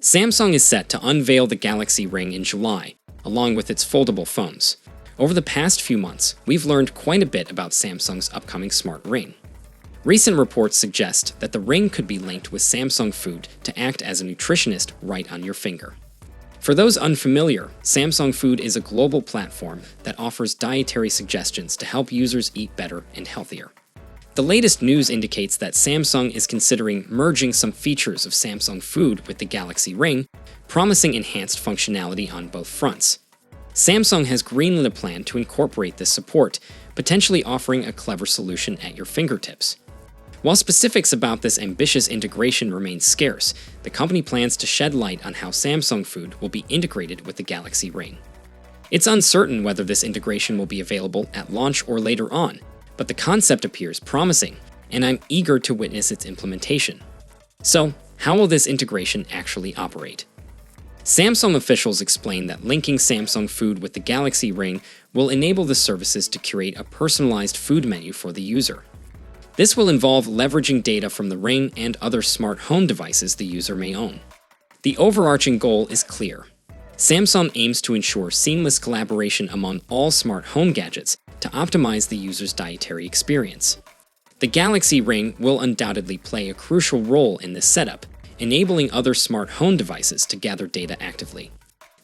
Samsung is set to unveil the Galaxy Ring in July, along with its foldable phones. Over the past few months, we've learned quite a bit about Samsung's upcoming smart ring. Recent reports suggest that the ring could be linked with Samsung Food to act as a nutritionist right on your finger. For those unfamiliar, Samsung Food is a global platform that offers dietary suggestions to help users eat better and healthier. The latest news indicates that Samsung is considering merging some features of Samsung Food with the Galaxy Ring, promising enhanced functionality on both fronts. Samsung has greenlit a plan to incorporate this support, potentially offering a clever solution at your fingertips. While specifics about this ambitious integration remain scarce, the company plans to shed light on how Samsung Food will be integrated with the Galaxy Ring. It's uncertain whether this integration will be available at launch or later on, but the concept appears promising, and I'm eager to witness its implementation. So, how will this integration actually operate? Samsung officials explain that linking Samsung Food with the Galaxy Ring will enable the services to curate a personalized food menu for the user. This will involve leveraging data from the Ring and other smart home devices the user may own. The overarching goal is clear. Samsung aims to ensure seamless collaboration among all smart home gadgets to optimize the user's dietary experience. The Galaxy Ring will undoubtedly play a crucial role in this setup, enabling other smart home devices to gather data actively.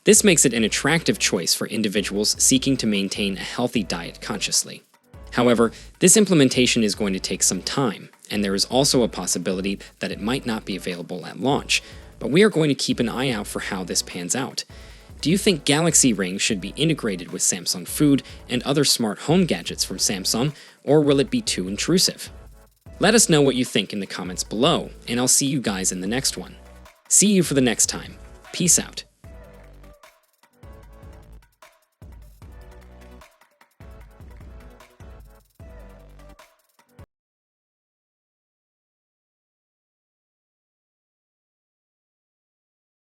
This makes it an attractive choice for individuals seeking to maintain a healthy diet consciously. However, this implementation is going to take some time, and there is also a possibility that it might not be available at launch, but we are going to keep an eye out for how this pans out. Do you think Galaxy Ring should be integrated with Samsung Food and other smart home gadgets from Samsung, or will it be too intrusive? Let us know what you think in the comments below, and I'll see you guys in the next one. See you for the next time. Peace out.